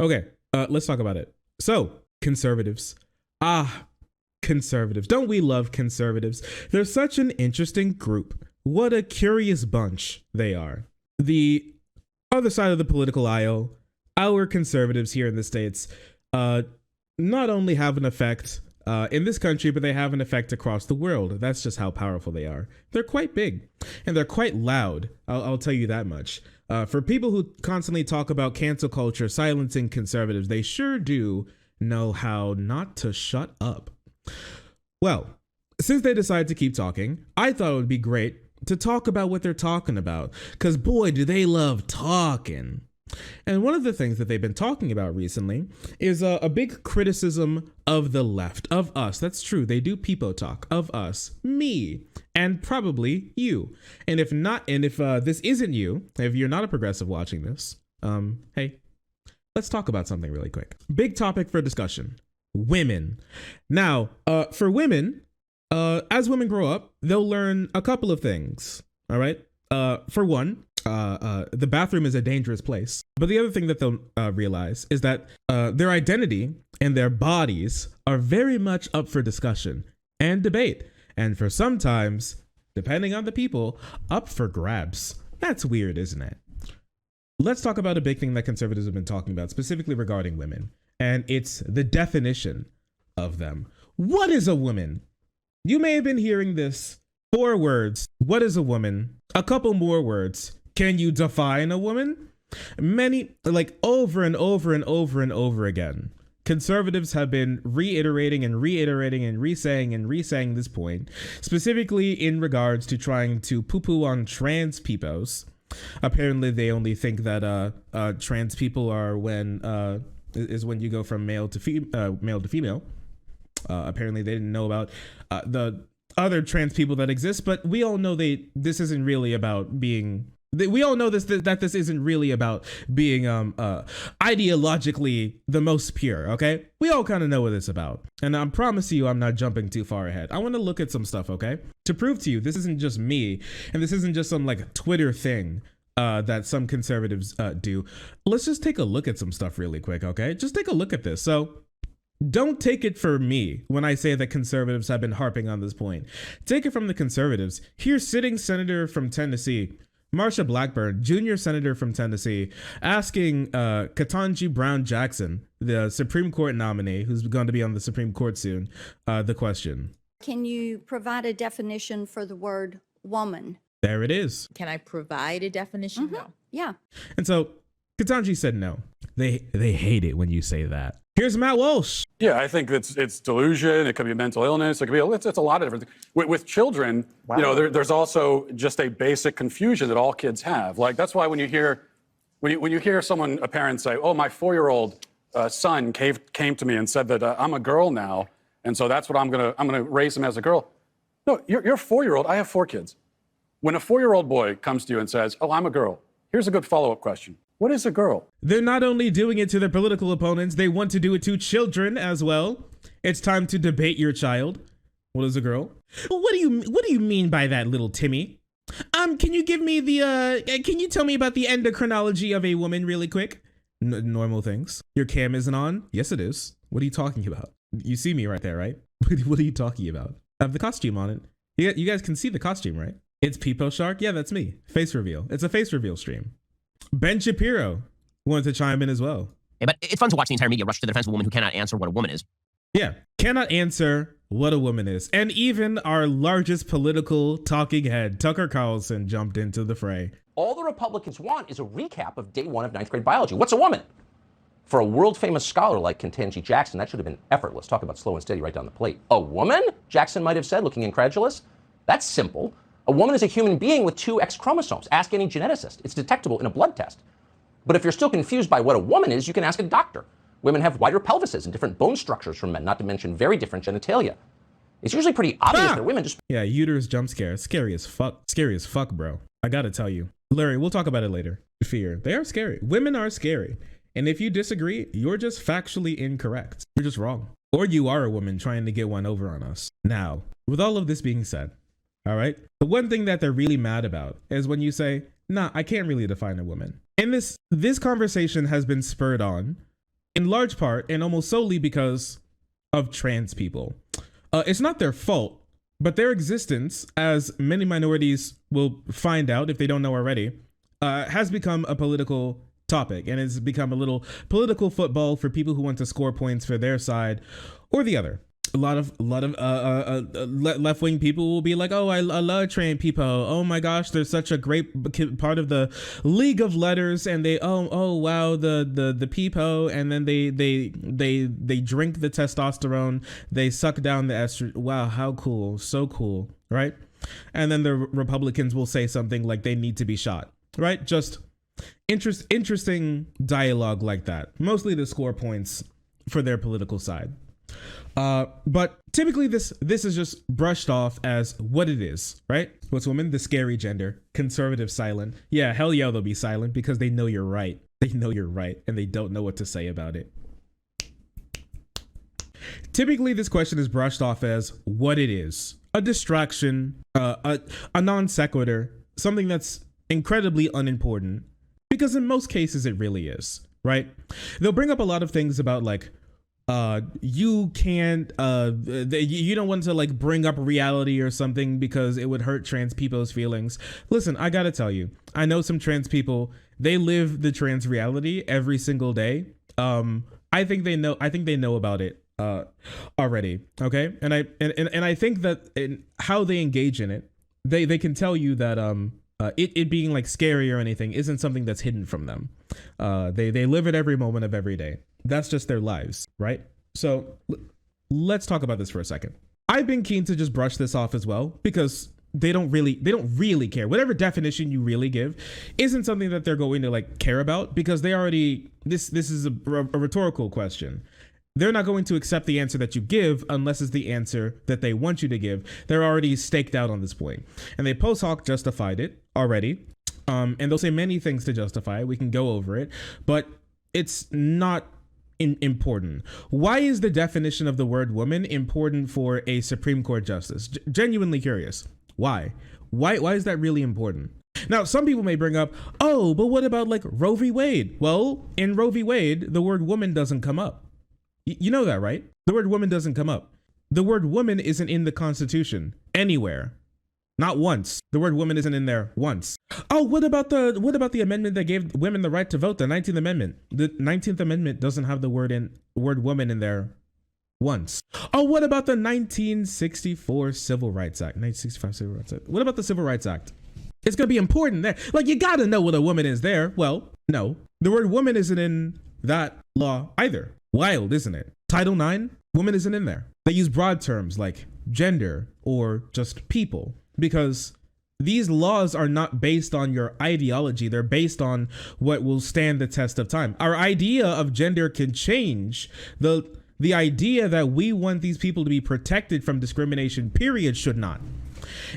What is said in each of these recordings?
Okay, let's talk about it. So, conservatives. Conservatives. Don't we love conservatives? They're such an interesting group. What a curious bunch they are. The other side of the political aisle, our conservatives here in the States, not only have an effect in this country, but they have an effect across the world. That's just how powerful they are. They're quite big and they're quite loud. I'll tell you that much. For people who constantly talk about cancel culture, silencing conservatives, they sure do know how not to shut up. Well, since they decided to keep talking, I thought it would be great to talk about what they're talking about, because boy, do they love talking. And one of the things that they've been talking about recently is a big criticism of the left, of us. That's true. They do people talk of us, me, and probably you. And if not, and if this isn't you, if you're not a progressive watching this, hey, let's talk about something really quick. Big topic for discussion. Women. Now, for women, as women grow up, they'll learn a couple of things. All right. For one, the bathroom is a dangerous place. But the other thing that they'll realize is that their identity and their bodies are very much up for discussion and debate. And for sometimes, depending on the people, up for grabs. That's weird, isn't it? Let's talk about a big thing that conservatives have been talking about, specifically regarding women. And it's the definition of them. What is a woman? You may have been hearing this. 4 words. What is a woman? A couple more words. Can you define a woman? Many, like over and over and over and over again. Conservatives have been reiterating and re-saying this point, specifically in regards to trying to poo-poo on trans peoples. Apparently, they only think that trans people are when you go from male to female. Apparently, they didn't know about the other trans people that exist, but we all know this isn't really about being. We all know that this isn't really about being ideologically the most pure. Okay, we all kind of know what it's about, and I promise you, I'm not jumping too far ahead. I want to look at some stuff, okay, to prove to you this isn't just me, and this isn't just some like Twitter thing that some conservatives do. Let's just take a look at some stuff really quick, okay? Just take a look at this. So. Don't take it for me when I say that conservatives have been harping on this point. Take it from the conservatives. Here's sitting senator from Tennessee, Marsha Blackburn, junior senator from Tennessee, asking Ketanji Brown Jackson, the Supreme Court nominee, who's going to be on the Supreme Court soon, the question. Can you provide a definition for the word woman? There it is. Can I provide a definition? No. Yeah. And so Ketanji said no. They hate it when you say that. Here's Matt Walsh. Yeah, I think it's delusion. It could be mental illness. It could be it's a lot of different things. With children, wow. You know, there's also just a basic confusion that all kids have. Like that's why when you hear a parent say, "Oh, my 4-year-old son came to me and said that I'm a girl now, and so that's what I'm gonna raise him as a girl." No, you're a 4-year-old. I have 4 kids. When a 4-year-old boy comes to you and says, "Oh, I'm a girl," here's a good follow-up question. What is a girl? They're not only doing it to their political opponents, they want to do it to children as well. It's time to debate your child. What is a girl? What do you mean by that, little Timmy? Can you give me can you tell me about the endocrinology of a woman really quick? Normal things. Your cam isn't on? Yes, it is. What are you talking about? You see me right there, right? What are you talking about? I have the costume on it. You guys can see the costume, right? It's Peepo Shark. Yeah, that's me. Face reveal. It's a face reveal stream. Ben Shapiro wanted to chime in as well. Yeah, but it's fun to watch the entire media rush to the defense of a woman who cannot answer what a woman is. Yeah, cannot answer what a woman is. And even our largest political talking head, Tucker Carlson, jumped into the fray. All the Republicans want is a recap of day 1 of 9th grade biology. What's a woman? For a world-famous scholar like Ketanji Jackson, that should have been effortless. Talk about slow and steady right down the plate. A woman? Jackson might have said, looking incredulous. That's simple. A woman is a human being with 2 X chromosomes. Ask any geneticist. It's detectable in a blood test. But if you're still confused by what a woman is, you can ask a doctor. Women have wider pelvises and different bone structures from men, not to mention very different genitalia. It's usually pretty obvious that women just... Yeah, uterus jump scare. Scary as fuck. Scary as fuck, bro. I gotta tell you. Larry, we'll talk about it later. Fear. They are scary. Women are scary. And if you disagree, you're just factually incorrect. You're just wrong. Or you are a woman trying to get one over on us. Now, with all of this being said, all right, the one thing that they're really mad about is when you say, nah, I can't really define a woman. And this conversation has been spurred on in large part and almost solely because of trans people. It's not their fault, but their existence, as many minorities will find out if they don't know already, has become a political topic, and it's become a little political football for people who want to score points for their side or the other. A lot of left-wing people will be like, oh, I love trans people. Oh my gosh, they're such a great part of the League of Letters, and they oh wow, the people, and then they drink the testosterone, they suck down the estrogen. Wow, how cool, so cool, right? And then the Republicans will say something like they need to be shot, right? Just interesting dialogue like that, mostly to score points for their political side. But typically this is just brushed off as what it is, right? What's women? The scary gender. Conservative silent. Yeah, hell yeah, they'll be silent because they know you're right. They know you're right and they don't know what to say about it. Typically this question is brushed off as what it is. A distraction, a non sequitur, something that's incredibly unimportant, because in most cases it really is, right? They'll bring up a lot of things about like, you can't you don't want to like bring up reality or something because it would hurt trans people's feelings. Listen, I gotta tell you, I know some trans people, they live the trans reality every single day. I think they know about it already, okay? And I think that in how they engage in it, they can tell you that it being like scary or anything isn't something that's hidden from them. They live it every moment of every day. That's just their lives, right? So let's talk about this for a second. I've been keen to just brush this off as well because they don't really care. Whatever definition you really give isn't something that they're going to like care about, because they already, this is a rhetorical question. They're not going to accept the answer that you give unless it's the answer that they want you to give. They're already staked out on this point, and they post hoc justified it already. And they'll say many things to justify it. We can go over it, but it's not important. Why is the definition of the word woman important for a Supreme Court justice? Genuinely curious. Why is that really important? Now, some people may bring up, oh, but what about like Roe v. Wade? Well, in Roe v. Wade, the word woman doesn't come up. You know that, right? The word woman doesn't come up. The word woman isn't in the Constitution anywhere. Not once. The word woman isn't in there once. Oh, what about the amendment that gave women the right to vote, the 19th Amendment? The 19th Amendment doesn't have the word woman in there once. Oh, what about the 1964 Civil Rights Act? 1965 Civil Rights Act. What about the Civil Rights Act? It's going to be important there. Like, you got to know what a woman is there. Well, no. The word woman isn't in that law either. Wild, isn't it? Title IX, woman isn't in there. They use broad terms like gender or just people, because these laws are not based on your ideology. They're based on what will stand the test of time. Our idea of gender can change. The idea that we want these people to be protected from discrimination, period, should not.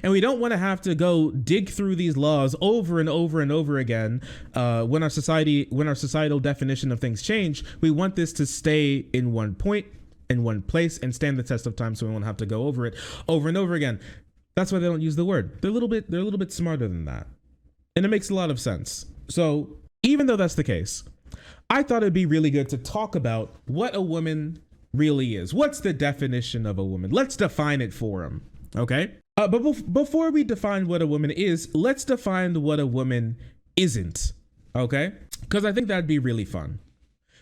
And we don't want to have to go dig through these laws over and over and over again. When our societal definition of things change, we want this to stay in one point, in one place, and stand the test of time, so we won't have to go over it over and over again. That's why they don't use the word. They're a little bit smarter than that. And it makes a lot of sense. So even though that's the case, I thought it'd be really good to talk about what a woman really is. What's the definition of a woman? Let's define it for them. Okay. But before we define what a woman is, let's define what a woman isn't. Okay. Because I think that'd be really fun.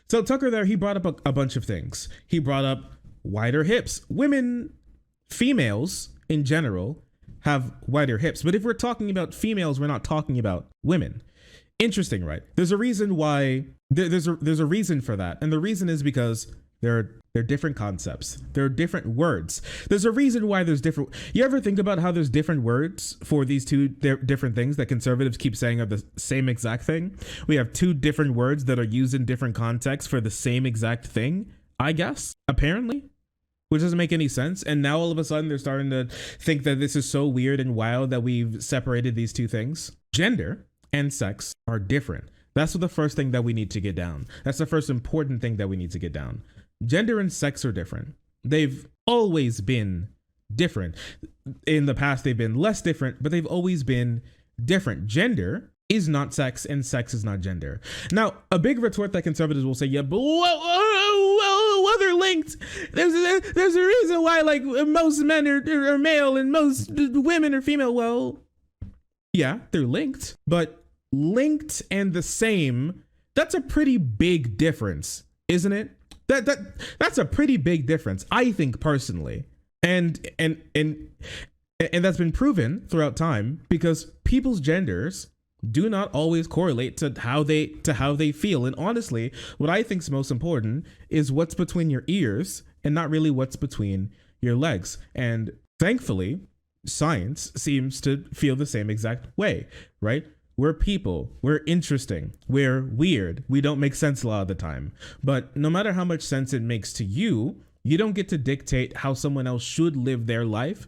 So Tucker there, he brought up a bunch of things. He brought up wider hips. Women, females in general, have wider hips. But if we're talking about females, we're not talking about women. Interesting, right? There's a reason why, there's a reason for that. And the reason is because they're different concepts. There are different words. There's a reason why there's different. You ever think about how there's different words for these two different things that conservatives keep saying are the same exact thing? We have two different words that are used in different contexts for the same exact thing, I guess, apparently, which doesn't make any sense. And now all of a sudden they're starting to think that this is so weird and wild that we've separated these two things. Gender and sex are different. That's the first thing that we need to get down. That's the first important thing that we need to get down. Gender and sex are different. They've always been different. In the past, they've been less different, but they've always been different. Gender is not sex and sex is not gender. Now, a big retort that conservatives will say, yeah, but well, they're linked. There's a reason why like most men are male and most women are female. Well, yeah, they're linked, but linked and the same, that's a pretty big difference, isn't it? That's a pretty big difference, I think personally. And that's been proven throughout time because people's genders do not always correlate to how they feel. And honestly, what I think is most important is what's between your ears and not really what's between your legs. And thankfully, science seems to feel the same exact way, right? We're people, we're interesting, we're weird, we don't make sense a lot of the time. But no matter how much sense it makes to you, you don't get to dictate how someone else should live their life,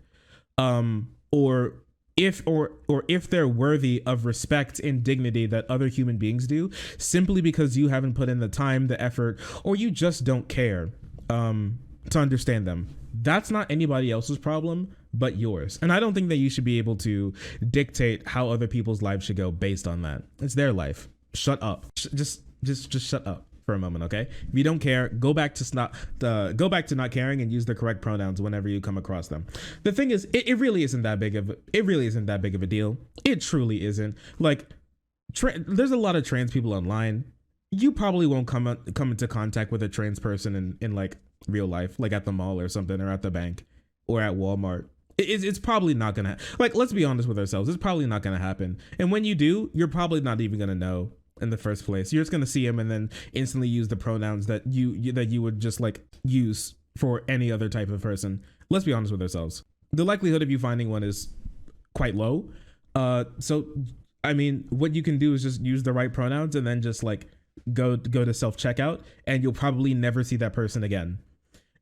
or if they're worthy of respect and dignity that other human beings do, simply because you haven't put in the time, the effort, or you just don't care to understand them. That's not anybody else's problem but yours. And I don't think that you should be able to dictate how other people's lives should go based on that. It's their life. Shut up. Just shut up for a moment, okay? If you don't care, go back to not caring and use the correct pronouns whenever you come across them. The thing is, it really isn't that big of a deal. It truly isn't. Like, there's a lot of trans people online. You probably won't come into contact with a trans person in like real life, like at the mall or something, or at the bank or at Walmart. It's probably not gonna, like, let's be honest with ourselves, it's probably not gonna happen. And when you do, you're probably not even gonna know in the first place. You're just gonna see him and then instantly use the pronouns that you would just like use for any other type of person. Let's be honest with ourselves. The likelihood of you finding one is quite low. So I mean, what you can do is just use the right pronouns and then just like go to self-checkout, and you'll probably never see that person again.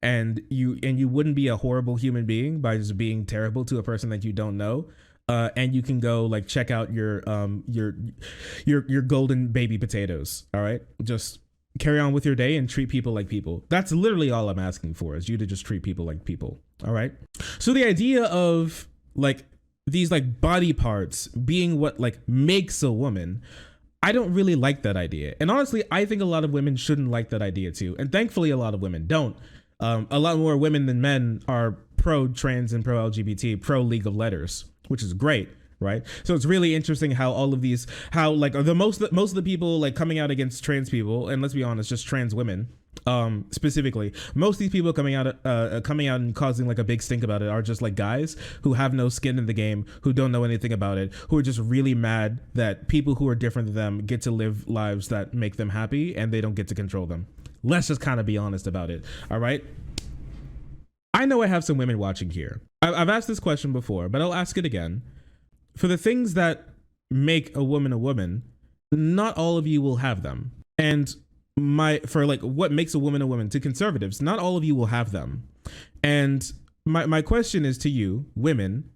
And you wouldn't be a horrible human being by just being terrible to a person that you don't know. And you can go like check out your golden baby potatoes. All right, just carry on with your day and treat people like people. That's literally all I'm asking for, is you to just treat people like people. All right. So the idea of like these like body parts being what like makes a woman, I don't really like that idea. And honestly, I think a lot of women shouldn't like that idea too. And thankfully, a lot of women don't. A lot more women than men are pro-trans and pro-LGBT, pro-League of Letters, which is great, right? So it's really interesting how all of these, how like most of the people like coming out against trans people, and let's be honest, just trans women, specifically, most of these people coming out and causing like a big stink about it are just like guys who have no skin in the game, who don't know anything about it, who are just really mad that people who are different than them get to live lives that make them happy and they don't get to control them. Let's just kind of be honest about it. All right. I know I have some women watching here. I've asked this question before, but I'll ask it again. For the things that make a woman, not all of you will have them. And for like what makes a woman, to conservatives, not all of you will have them. And my question is to you, women,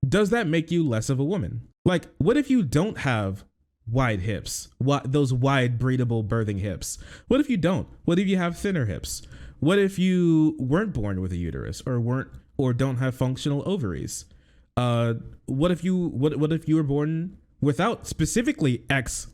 does that make you less of a woman? Like, what if you don't have wide hips, those wide breathable birthing hips? What if you don't? What if you have thinner hips? What if you weren't born with a uterus, or don't have functional ovaries? What if you were born without specifically X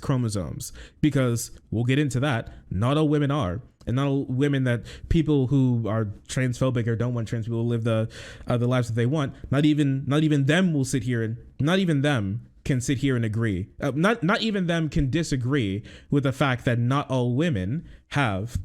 chromosomes? Because we'll get into that. Not all women are, and not all women that people who are transphobic or don't want trans people to live the lives that they want. Not even them will sit here, and not even them can sit here and agree. Not even them can disagree with the fact that not all women have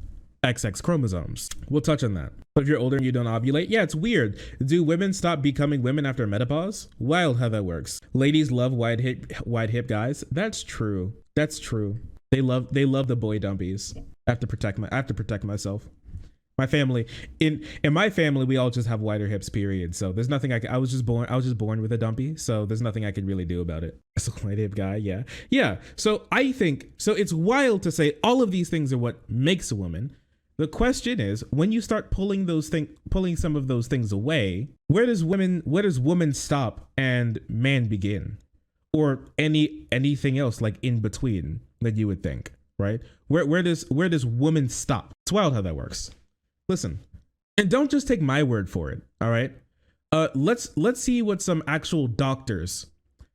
XX chromosomes. We'll touch on that. But if you're older and you don't ovulate, yeah, it's weird. Do women stop becoming women after menopause? Wild how that works. Ladies love wide hip guys. That's true. They love the boy dumpies. I have to protect myself. My family, in my family, we all just have wider hips, period. So there's nothing I was just born with a dumpy. So there's nothing I could really do about it. As a wide hip guy, yeah. So I think, so it's wild to say all of these things are what makes a woman. The question is, when you start pulling some of those things away, where does woman stop and man begin? Or anything else like in between that you would think, right? Where does woman stop? It's wild how that works. Listen, and don't just take my word for it. All right. Let's see what some actual doctors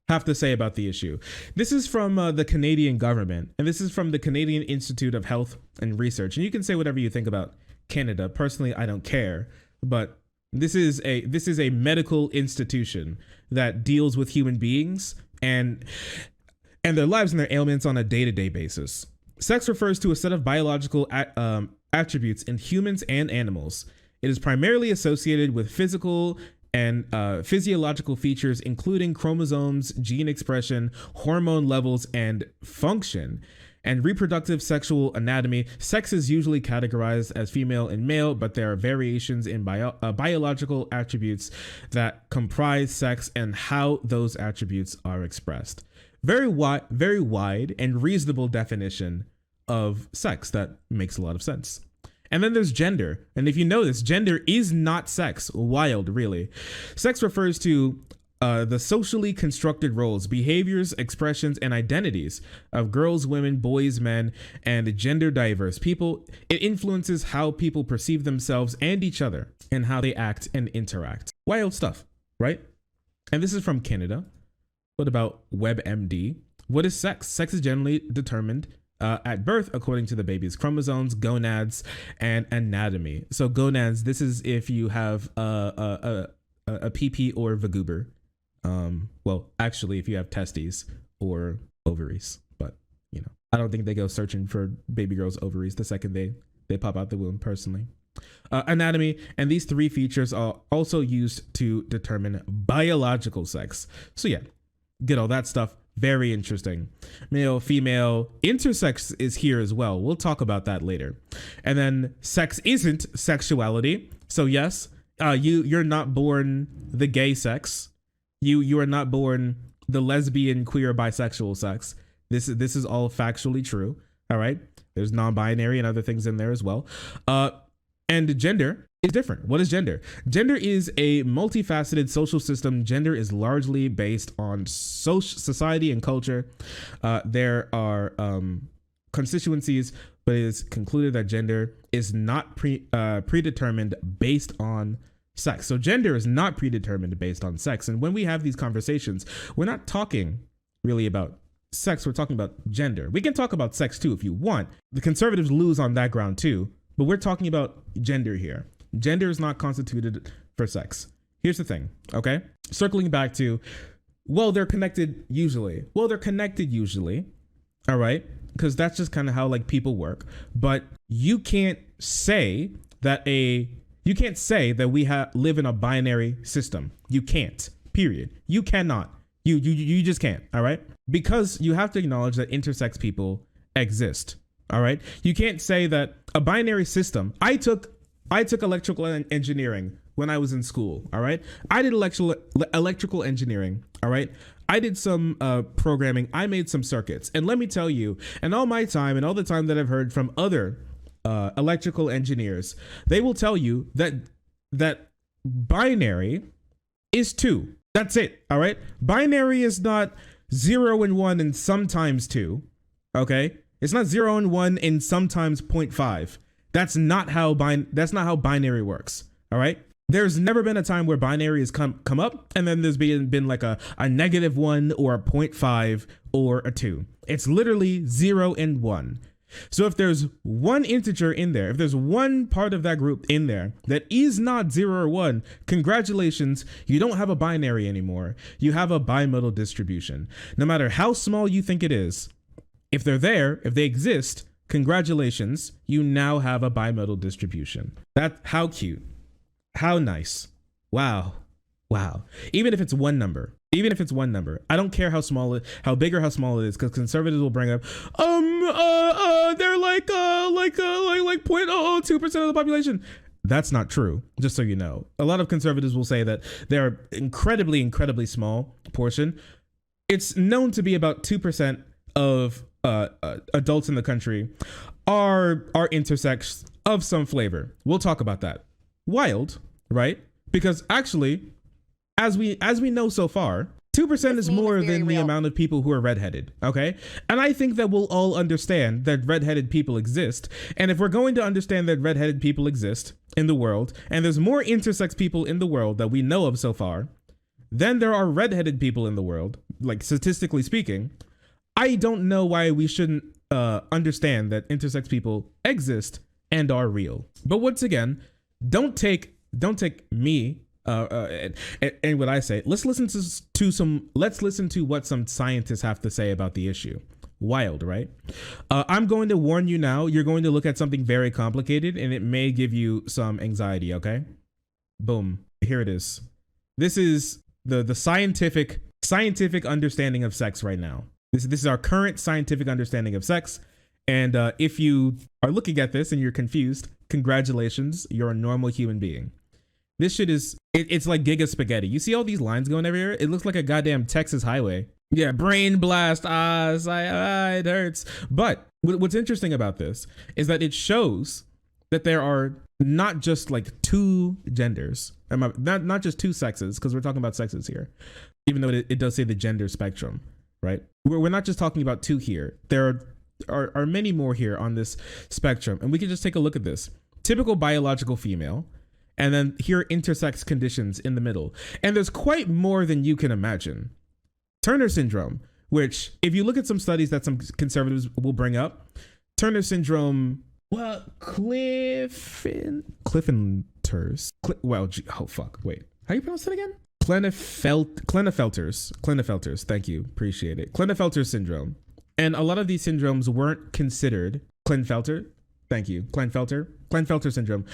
have to say about the issue. This is from the Canadian government, and this is from the Canadian Institute of Health and Research. And you can say whatever you think about Canada. Personally, I don't care, but this is a medical institution that deals with human beings and their lives and their ailments on a day-to-day basis. Sex refers to a set of biological attributes in humans and animals. It is primarily associated with physical and physiological features, including chromosomes, gene expression, hormone levels, and function, and reproductive sexual anatomy. Sex is usually categorized as female and male, but there are variations in biological attributes that comprise sex and how those attributes are expressed. Very wide and reasonable definition of sex that makes a lot of sense. And then there's gender. And if you notice, gender is not sex. Wild, really. Sex refers to the socially constructed roles, behaviors, expressions, and identities of girls, women, boys, men, and gender diverse people. It influences how people perceive themselves and each other and how they act and interact. Wild stuff, right? And this is from Canada. What about WebMD? What is sex? Sex is generally determined at birth according to the baby's chromosomes, gonads, and anatomy. So gonads, this is if you have a PP or vagoober. Well, actually, if you have testes or ovaries, but you know, I don't think they go searching for baby girls' ovaries the second they pop out the womb, personally. Anatomy, and these three features are also used to determine biological sex. So yeah, get all that stuff. Very interesting. Male, female, intersex is here as well. We'll talk about that later. And then sex isn't sexuality. So yes, you're not born the gay sex. You are not born the lesbian, queer, bisexual sex. This is all factually true. All right. There's non-binary and other things in there as well. And gender is different. What is gender? Gender is a multifaceted social system. Gender is largely based on society and culture. There are constituencies, but it is concluded that gender is not predetermined based on sex. So gender is not predetermined based on sex. And when we have these conversations, we're not talking really about sex. We're talking about gender. We can talk about sex too if you want. The conservatives lose on that ground too, but we're talking about gender here. Gender is not constituted for sex. Here's the thing, okay? Circling back to, well, they're connected usually. Well, they're connected usually, all right? Because that's just kind of how like people work. But you can't say that we live in a binary system. You can't, period. You cannot. You just can't, all right? Because you have to acknowledge that intersex people exist, all right? You can't say that a binary system. I took electrical engineering when I was in school, all right? I did electrical engineering, all right? I did some programming. I made some circuits. And let me tell you, and all my time and all the time that I've heard from other electrical engineers, they will tell you that binary is 2. That's it, all right? Binary is not 0 and 1 and sometimes 2, okay? It's not 0 and 1 and sometimes 0.5. That's not how binary works, all right? There's never been a time where binary has come up and then there's been like a -1 or a 0.5 or a 2. It's literally 0 and 1. So if there's one integer in there, if there's one part of that group in there that is not 0 or 1, congratulations, you don't have a binary anymore. You have a bimodal distribution. No matter how small you think it is, if they're there, if they exist, congratulations, you now have a bimodal distribution. How cute. How nice. Wow. Even if it's one number, I don't care how big or how small it is, because conservatives will bring up, they're like 0.002% of the population. That's not true, just so you know. A lot of conservatives will say that they're incredibly, incredibly small portion. It's known to be about 2% of adults in the country are intersex of some flavor. We'll talk about that. Wild, right? Because actually, as we know so far, 2% is more than the amount of people who are redheaded, okay? And I think that we'll all understand that redheaded people exist. And if we're going to understand that redheaded people exist in the world, and there's more intersex people in the world that we know of so far, then there are redheaded people in the world, like statistically speaking, I don't know why we shouldn't understand that intersex people exist and are real. But once again, don't take me and what I say. Let's listen to what some scientists have to say about the issue. Wild, right? I'm going to warn you now. You're going to look at something very complicated, and it may give you some anxiety. Okay, boom. Here it is. This is the scientific understanding of sex right now. This is our current scientific understanding of sex. And if you are looking at this and you're confused, congratulations, you're a normal human being. This shit is, it's like Giga Spaghetti. You see all these lines going everywhere? It looks like a goddamn Texas highway. Yeah, brain blast, it hurts. But what's interesting about this is that it shows that there are not just like two genders, not just two sexes, because we're talking about sexes here, even though it does say the gender spectrum, right? We're not just talking about two here. There are many more here on this spectrum, and we can just take a look at this. Typical biological female, and then here are intersex conditions in the middle. And there's quite more than you can imagine. Turner syndrome, which if you look at some studies that some conservatives will bring up, Turner syndrome, well, Klippenters. Oh fuck, wait. How you pronounce that again? Klinefelters, thank you, appreciate it. Klinefelter syndrome. And a lot of these syndromes weren't considered, Klinefelter syndrome,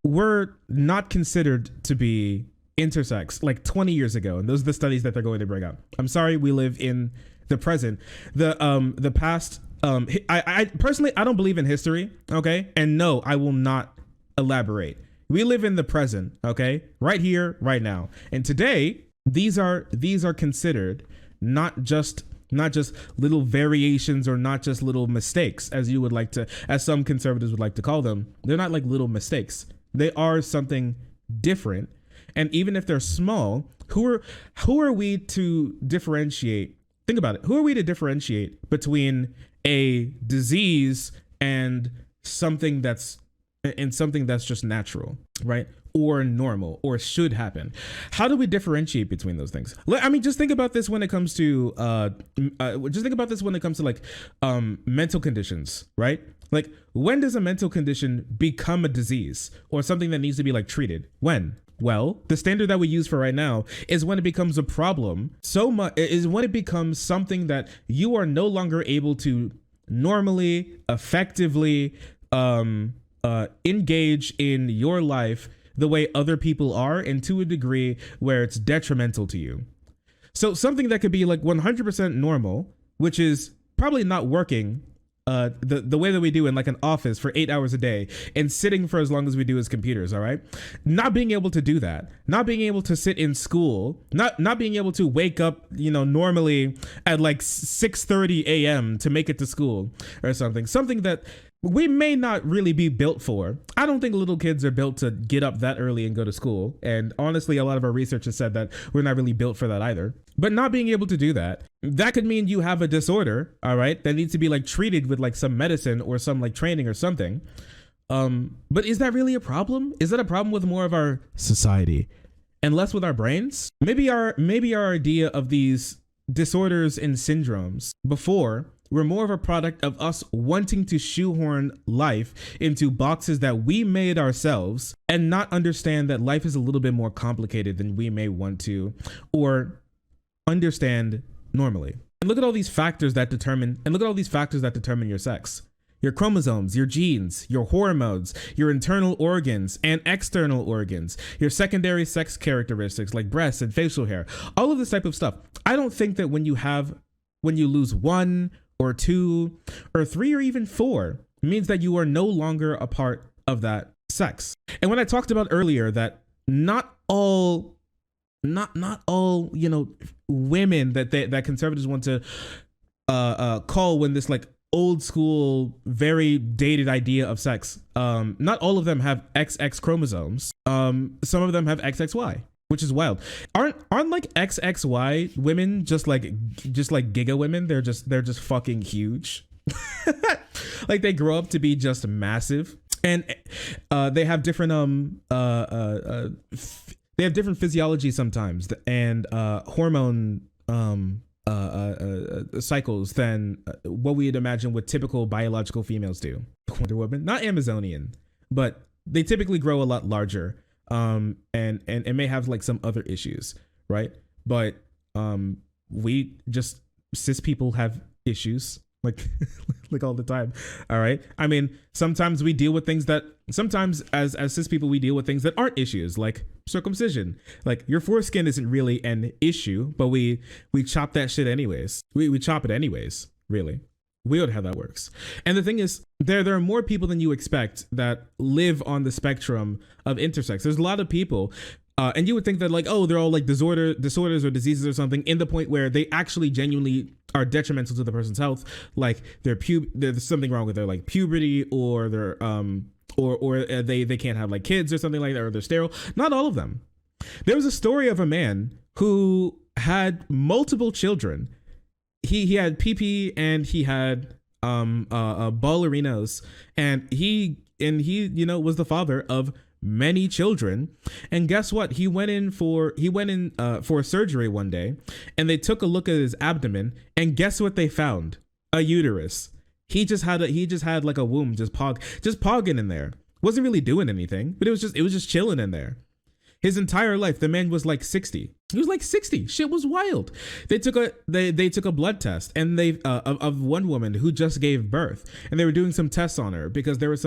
were not considered to be intersex like 20 years ago. And those are the studies that they're going to bring up. I'm sorry, we live in the present. The past, I personally, I don't believe in history, okay? And no, I will not elaborate. We live in the present, okay? Right here, right now. And today, these are considered not just little variations or not just little mistakes, as some conservatives would like to call them. They're not like little mistakes. They are something different. And even if they're small, who are we to differentiate? Think about it. Who are we to differentiate between a disease and something that's just natural, right? Or normal, or should happen? How do we differentiate between those things? I mean, just think about this when it comes to mental conditions, right? Like, when does a mental condition become a disease or something that needs to be like treated? When? Well, the standard that we use for right now is when it becomes a problem. Is when it becomes something that you are no longer able to normally, effectively engage in your life the way other people are, and to a degree where it's detrimental to you. So something that could be like 100% normal, which is probably not working the way that we do in like an office for 8 hours a day and sitting for as long as we do as computers, all right? Not being able to do that, not being able to sit in school, not being able to wake up, normally at like 6:30 a.m. to make it to school or something that we may not really be built for. I don't think little kids are built to get up that early and go to school. And honestly, a lot of our research has said that we're not really built for that either. But not being able to do that could mean you have a disorder, all right, that needs to be like treated with like some medicine or some like training or something. But is that really a problem? Is that a problem with more of our society and less with our brains? Maybe our idea of these disorders and syndromes before were more of a product of us wanting to shoehorn life into boxes that we made ourselves and not understand that life is a little bit more complicated than we may want to or understand normally. And look at all these factors that determine your sex. Your chromosomes, your genes, your hormones, your internal organs and external organs, your secondary sex characteristics like breasts and facial hair, all of this type of stuff. I don't think that when you lose one or two or three or even four means that you are no longer a part of that sex. And when I talked about earlier that not all women that conservatives want to call when this like old school, very dated idea of sex, not all of them have XX chromosomes. Some of them have XXY, which is wild. Aren't like XXY women just like giga women? They're just fucking huge. Like they grow up to be just massive, and they have different physiology sometimes, and hormone cycles than what we'd imagine what typical biological females do. Wonder Woman, not Amazonian, but they typically grow a lot larger, and may have like some other issues, right? But we just, cis people have issues like like all the time. All right. I mean, sometimes we deal with things that sometimes as cis people, we deal with things that aren't issues, like circumcision. Like your foreskin isn't really an issue, but we chop that shit anyways. We chop it anyways, really. Weird how that works. And the thing is, there are more people than you expect that live on the spectrum of intersex. There's a lot of people, and you would think that like, oh, they're all like disorders or diseases or something, in the point where they actually genuinely are detrimental to the person's health. Like there's something wrong with their like puberty, or their or they can't have like kids or something like that, or they're sterile. Not all of them. There was a story of a man who had multiple children. He had PP and he had ballerinos, and he was the father of many children. And guess what? He went in for surgery one day, and they took a look at his abdomen, and guess what they found? A uterus. He just had like a womb just pogging in there. Wasn't really doing anything, but it was just chilling in there. His entire life, the man was like 60. He was like 60. Shit was wild. They took a blood test, and of one woman who just gave birth, and they were doing some tests on her because there was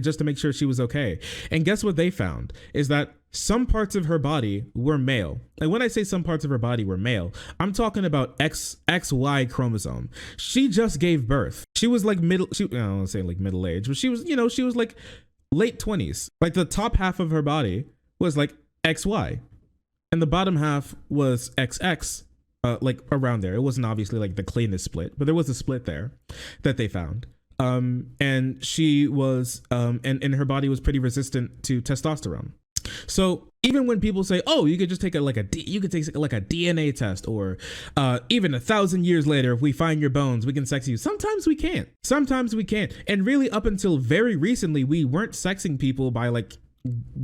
just to make sure she was okay. And guess what they found is that some parts of her body were male. And when I say some parts of her body were male, I'm talking about XY chromosome. She just gave birth. She was like I don't want to say like middle age, but she was like late 20s. Like the top half of her body was like XY, and the bottom half was XX, like around there. It wasn't obviously like the cleanest split, but there was a split there that they found. And she was, and her body was pretty resistant to testosterone. So even when people say, oh, you could just take take like a DNA test, or even 1,000 years later, if we find your bones, we can sex you. Sometimes we can't. And really, up until very recently, we weren't sexing people by like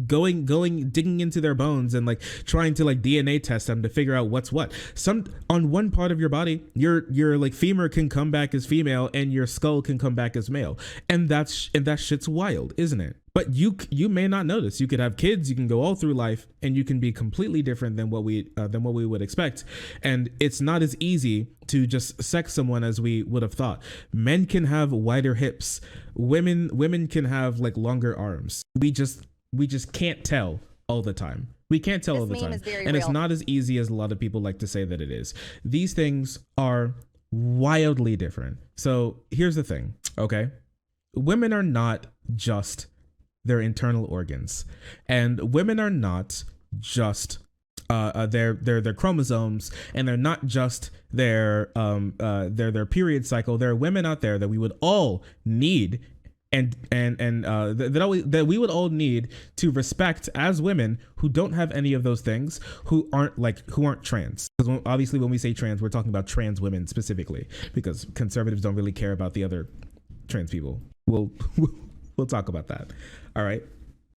digging into their bones and like trying to like DNA test them to figure out what's what. On one part of your body, your like femur can come back as female, and your skull can come back as male, and that shit's wild, isn't it? But you may not notice. You could have kids, you can go all through life, and you can be completely different than what we would expect. And it's not as easy to just sex someone as we would have thought. Men can have wider hips. Women can have like longer arms. We just can't tell all the time. We can't tell all the time. And it's not as easy as a lot of people like to say that it is. These things are wildly different. So here's the thing, okay? Women are not just their internal organs, and women are not just their chromosomes, and they're not just their period cycle. There are women out there that we would all need that we would all need to respect as women who don't have any of those things, who aren't trans. Because obviously when we say trans, we're talking about trans women specifically, because conservatives don't really care about the other trans people. We'll talk about that. All right.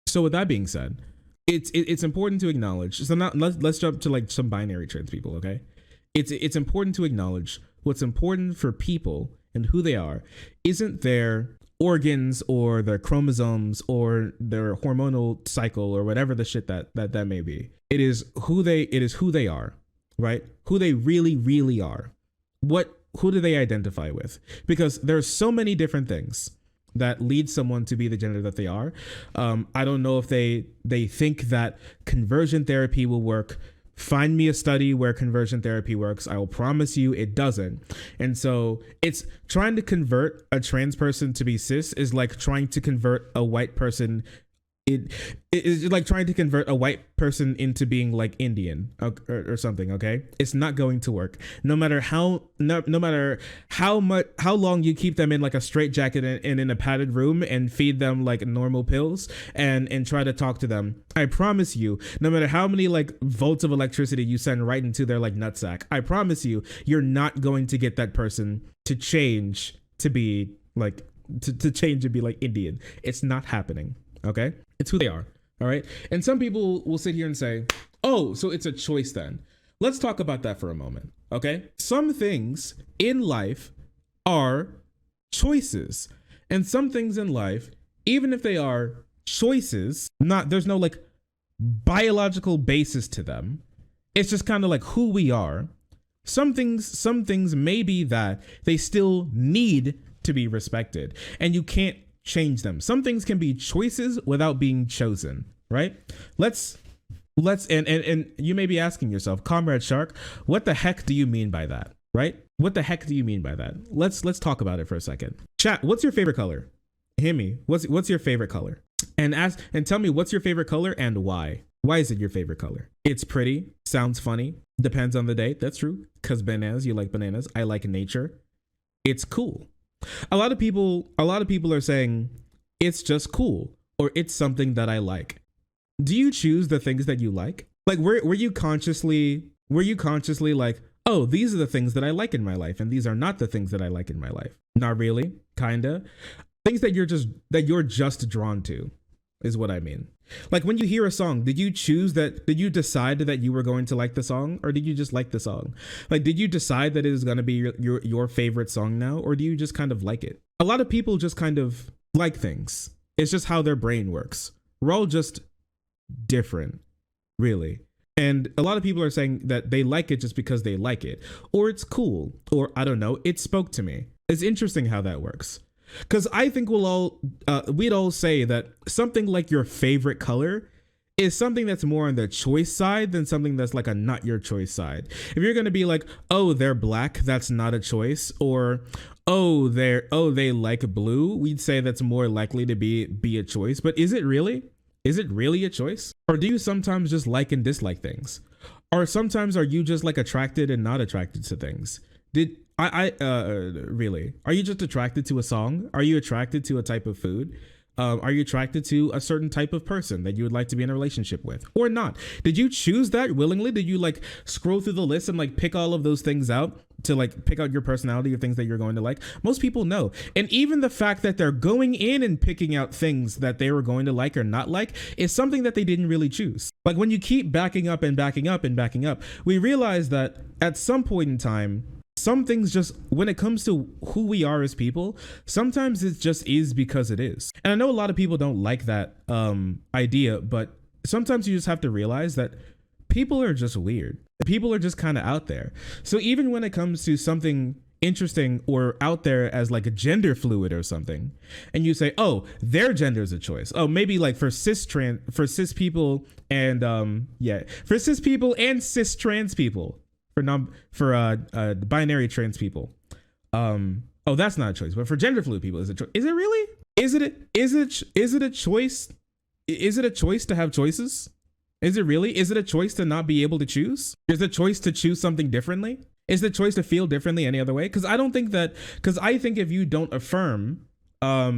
So with that being said, it's important to acknowledge. So now let's jump to like some binary trans people. Okay. It's important to acknowledge what's important for people and who they are isn't their organs or their chromosomes or their hormonal cycle or whatever the shit that may be. It is who they are, right? Who they really are. Who do they identify with? Because there's so many different things that lead someone to be the gender that they are. I don't know if they think that conversion therapy will work. Find me a study where conversion therapy works. I will promise you it doesn't. And so it's trying to convert a trans person to be cis is like trying to convert a white person. It is like trying to convert a white person into being like Indian or something. Okay, it's not going to work. No matter how long you keep them in like a straitjacket and in a padded room and feed them like normal pills and try to talk to them. I promise you, no matter how many like volts of electricity you send right into their like nutsack, I promise you, you're not going to get that person to change to be like to change and be like Indian. It's not happening. Okay, it's who they are. All right. And some people will sit here and say, oh, so it's a choice then. Let's talk about that for a moment. Okay. Some things in life are choices. And some things in life, even if they are choices, there's no like biological basis to them. It's just kind of like who we are. Some things may be that they still need to be respected and you can't change them. Some things can be choices without being chosen, right? Let's and you may be asking yourself, Comrade Shark, what the heck do you mean by that? Right? What the heck do you mean by that? Let's talk about it for a second. Chat, what's your favorite color? Hear me. What's your favorite color? And tell me what's your favorite color and why? Why is it your favorite color? It's pretty, sounds funny, depends on the day. That's true. Cause bananas, you like bananas. I like nature. It's cool. A lot of people are saying it's just cool or it's something that I like. Do you choose the things that you like? Like were you consciously like, oh, these are the things that I like in my life and these are not the things that I like in my life? Not really, kinda. Things that you're just drawn to is what I mean. Like when you hear a song, did you decide that you were going to like the song or did you just like the song? Like, did you decide that it is going to be your favorite song now or do you just kind of like it? A lot of people just kind of like things. It's just how their brain works. We're all just different, really. And a lot of people are saying that they like it just because they like it or it's cool or I don't know, it spoke to me. It's interesting how that works. Because I think we'd all say that something like your favorite color is something that's more on the choice side than something that's like a not your choice side. If you're going to be like, oh, they're black, that's not a choice, or they like blue, we'd say that's more likely to be a choice. But is it really? Is it really a choice? Or do you sometimes just like and dislike things? Or sometimes are you just like attracted and not attracted to things? Really? Are you just attracted to a song? Are you attracted to a type of food? Are you attracted to a certain type of person that you would like to be in a relationship with or not? Did you choose that willingly? Did you like scroll through the list and like pick all of those things out to like pick out your personality or things that you're going to like? Most people know. And even the fact that they're going in and picking out things that they were going to like or not like is something that they didn't really choose. Like when you keep backing up and backing up and backing up, we realize that at some point in time, some things just, when it comes to who we are as people, sometimes it just is because it is. And I know a lot of people don't like that idea, but sometimes you just have to realize that people are just weird. People are just kind of out there. So even when it comes to something interesting or out there as like a gender fluid or something, and you say, oh, their gender is a choice. Oh, maybe like for cis people and for cis people and cis trans people. For binary trans people, oh, that's not a choice. But for gender fluid people, is it really? Is it a choice? Is it a choice to have choices? Is it really? Is it a choice to not be able to choose? Is it a choice to choose something differently? Is it a choice to feel differently any other way? Because I think if you don't affirm, I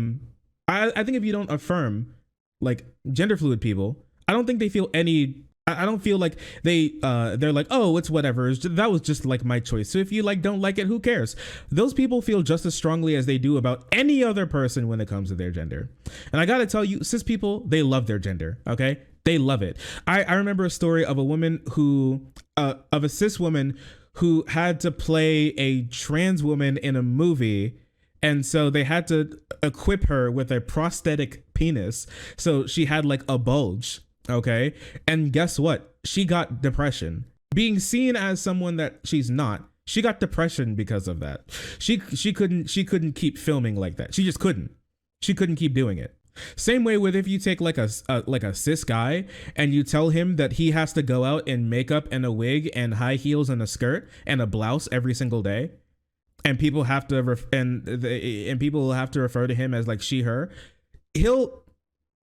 think if you don't affirm like gender fluid people, I don't think they feel any. I don't feel like they're like, oh, it's whatever. That was just like my choice. So if you like don't like it, who cares? Those people feel just as strongly as they do about any other person when it comes to their gender. And I gotta tell you, cis people, they love their gender. Okay, they love it. I remember a story of a cis woman who had to play a trans woman in a movie. And so they had to equip her with a prosthetic penis. So she had like a bulge. Okay. And guess what? She got depression. Being seen as someone that she's not, she got depression because of that. She couldn't keep filming like that. She just couldn't. She couldn't keep doing it. Same way with if you take like a cis guy and you tell him that he has to go out in makeup and a wig and high heels and a skirt and a blouse every single day, and people have to people will have to refer to him as like she, her, he'll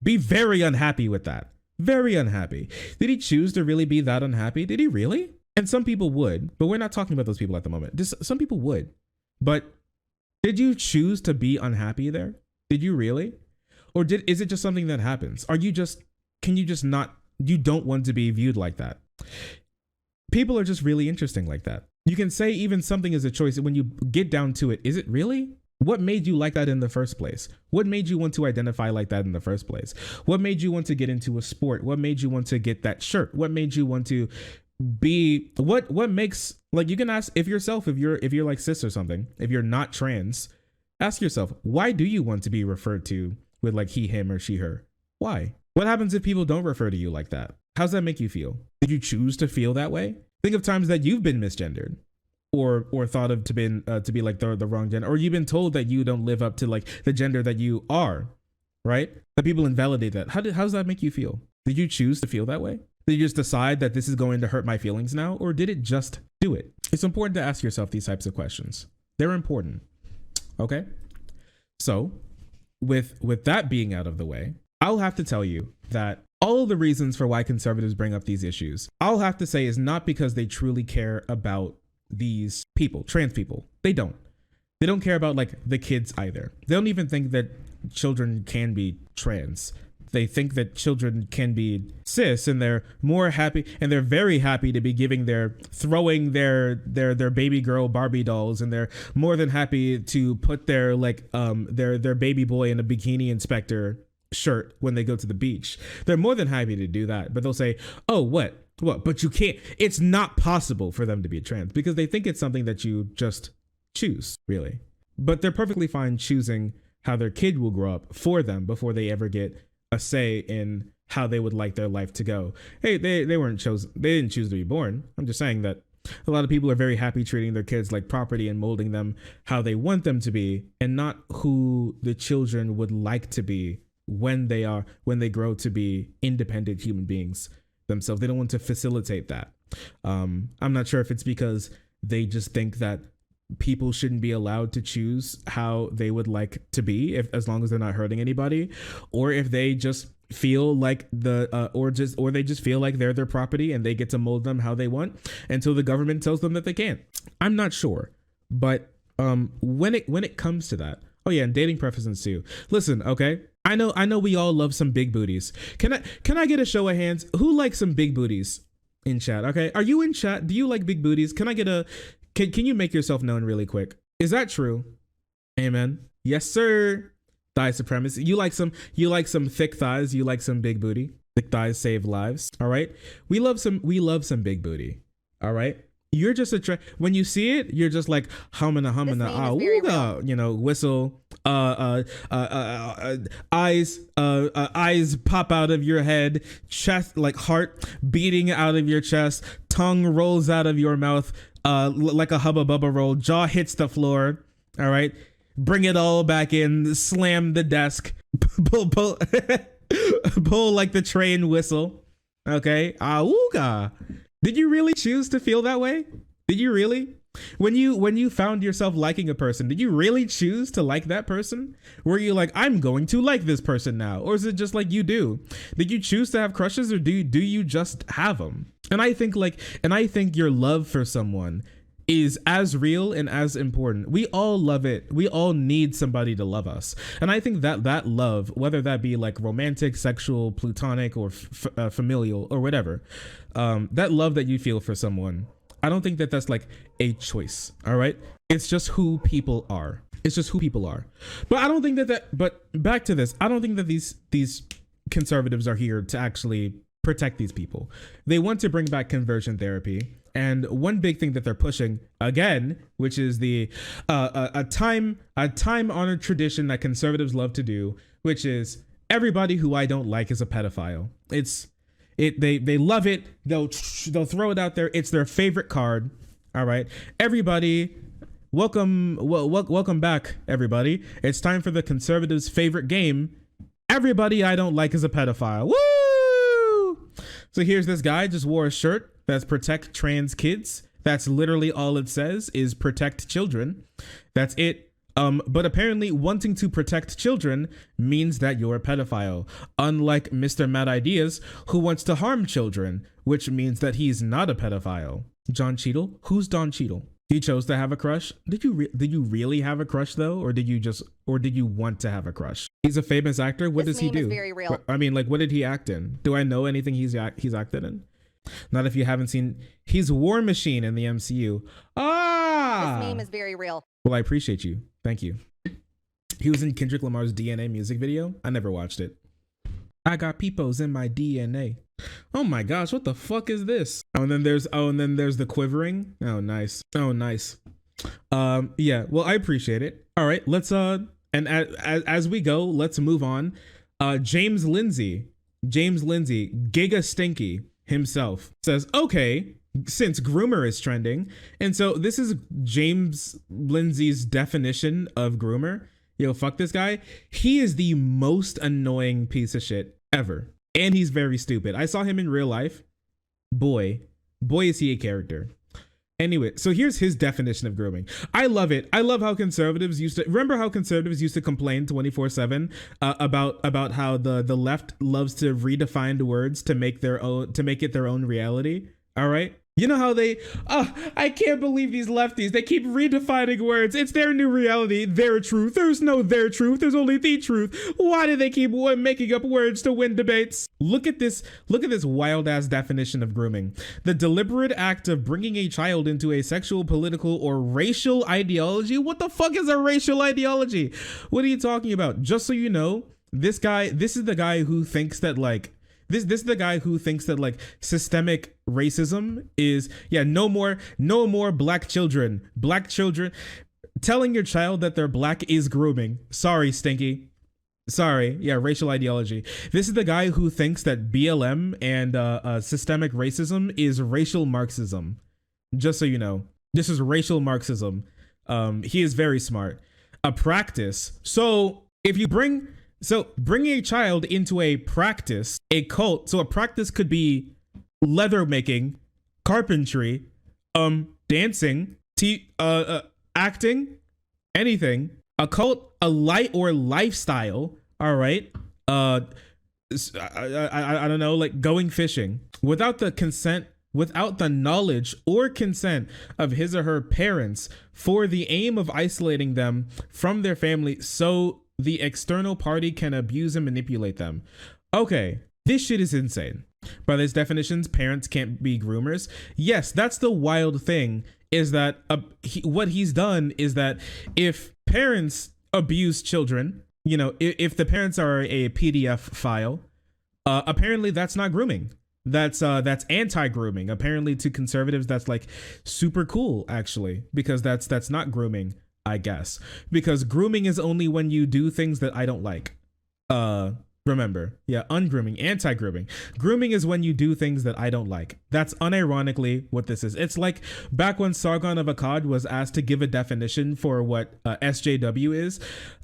be very unhappy with that. Very unhappy. Did he choose to really be that unhappy? Did he really? And some people would, but we're not talking about those people at the moment. Some people would, but did you choose to be unhappy there? Did you really? Or is it just something that happens? You don't want to be viewed like that? People are just really interesting like that. You can say even something is a choice. When you get down to it, is it really? What made you like that in the first place? What made you want to identify like that in the first place? What made you want to get into a sport? What made you want to get that shirt? What made you want to B, what makes, like, you can ask if you're like cis or something, if you're not trans, ask yourself, why do you want to be referred to with like he, him, or she, her? Why? What happens if people don't refer to you like that? How's that make you feel? Did you choose to feel that way? Think of times that you've been misgendered or thought of to be like the wrong gender, or you've been told that you don't live up to like the gender that you are, right? That people invalidate that. How does that make you feel? Did you choose to feel that way? Did you just decide that this is going to hurt my feelings now, or did it just do it? It's important to ask yourself these types of questions. They're important. Okay? So, with that being out of the way, I'll have to tell you that all of the reasons for why conservatives bring up these issues, I'll have to say, is not because they truly care about these people, trans people. They don't. They don't care about like the kids either. They don't even think that children can be trans. They think that children can be cis, and they're more happy, and they're very happy to be throwing their baby girl Barbie dolls, and they're more than happy to put their like their baby boy in a bikini inspector shirt when they go to the beach. They're more than happy to do that, but they'll say, "Oh, what? But you can't. It's not possible for them to be trans," because they think it's something that you just choose, really. But they're perfectly fine choosing how their kid will grow up for them before they ever get a say in how they would like their life to go. Hey, they weren't chosen. They didn't choose to be born. I'm just saying that a lot of people are very happy treating their kids like property and molding them how they want them to be, and not who the children would like to be when they grow to be independent human beings themselves. They don't want to facilitate that. I'm not sure if it's because they just think that people shouldn't be allowed to choose how they would like to be, as long as they're not hurting anybody, or if they just feel like or they just feel like they're their property and they get to mold them how they want until the government tells them that they can't. I'm not sure, but when it comes to that, oh yeah, and dating preferences too. Listen, okay, I know we all love some big booties. Can I get a show of hands? Who likes some big booties in chat? Okay, are you in chat? Do you like big booties? Can I get a Can you make yourself known really quick? Is that true? Amen. Yes, sir. Thigh supremacy. You like some thick thighs. You like some big booty. Thick thighs save lives. All right. We love some big booty. All right. You're just when you see it, you're just like humana, whistle, eyes pop out of your head, chest, like heart beating out of your chest, tongue rolls out of your mouth, like a Hubba Bubba roll, jaw hits the floor. All right. Bring it all back in, slam the desk, pull like the train whistle. Okay. Auga. Did you really choose to feel that way? Did you really? When you found yourself liking a person, did you really choose to like that person? Were you like, I'm going to like this person now? Or is it just like you do? Did you choose to have crushes, or do you just have them? And I think your love for someone is as real and as important. We all love it. We all need somebody to love us. And I think that love, whether that be like romantic, sexual, platonic, or familial, or whatever, that love that you feel for someone, I don't think that that's like a choice. All right. It's just who people are. It's just who people are. But I don't think but back to this, I don't think that these conservatives are here to actually protect these people. They want to bring back conversion therapy. And one big thing that they're pushing again, which is the a time honored tradition that conservatives love to do, which is everybody who I don't like is a pedophile. They love it. They'll throw it out there. It's their favorite card. All right, everybody, welcome back, everybody. It's time for the conservatives' favorite game. Everybody I don't like is a pedophile. Woo! So here's this guy just wore a shirt that's protect trans kids. That's literally all it says, is protect children. That's it. But apparently wanting to protect children means that you're a pedophile. Unlike Mr. Mad Ideas, who wants to harm children, which means that he's not a pedophile. John Cheadle? Who's Don Cheadle? You chose to have a crush? Did you really have a crush though? Or did you want to have a crush? He's a famous actor. What does he do? Is very real. I mean, like, what did he act in? Do I know anything he's acted in? Not if you haven't seen. He's War Machine in the MCU. This meme is very real. Well, I appreciate you. Thank you. He was in Kendrick Lamar's DNA music video. I never watched it. I got peepos in my DNA. Oh my gosh, what the fuck is this? And then there's the quivering. Oh nice. Yeah, well, I appreciate it. All right, let's and as we go, let's move on. James Lindsay, Giga Stinky himself says, okay, since groomer is trending, and so this is James Lindsay's definition of groomer. Yo, fuck this guy. He is the most annoying piece of shit ever. And he's very stupid. I saw him in real life. Boy is he a character. Anyway, so here's his definition of grooming. I love it. I love how conservatives used to complain 24/7 about how the left loves to redefine words to make it their own reality. All right. You know how I can't believe these lefties. They keep redefining words. It's their new reality, their truth. There's no their truth. There's only the truth. Why do they keep making up words to win debates? Look at this wild ass definition of grooming. The deliberate act of bringing a child into a sexual, political, or racial ideology. What the fuck is a racial ideology? What are you talking about? Just so you know, this is the guy who thinks that This is the guy who thinks that systemic racism is no more black children. Telling your child that they're black is grooming. Sorry, Stinky. Sorry. Yeah, racial ideology. This is the guy who thinks that BLM and systemic racism is racial Marxism. Just so you know, this is racial Marxism. He is very smart. A practice. So if you bringing a child into a practice, a cult. So a practice could be leather making, carpentry, dancing, acting, anything. A cult, a light or lifestyle. All right. I don't know, going fishing without the knowledge or consent of his or her parents for the aim of isolating them from their family. So the external party can abuse and manipulate them. Okay, this shit is insane. By these definitions, parents can't be groomers. Yes, that's the wild thing, is that what he's done is that if parents abuse children, if the parents are a PDF file, apparently that's not grooming. That's anti-grooming. Apparently to conservatives, that's super cool, actually, because that's not grooming. I guess, because grooming is only when you do things that I don't like. Remember, ungrooming, anti-grooming. Grooming is when you do things that I don't like. That's unironically what this is. It's like back when Sargon of Akkad was asked to give a definition for what SJW is,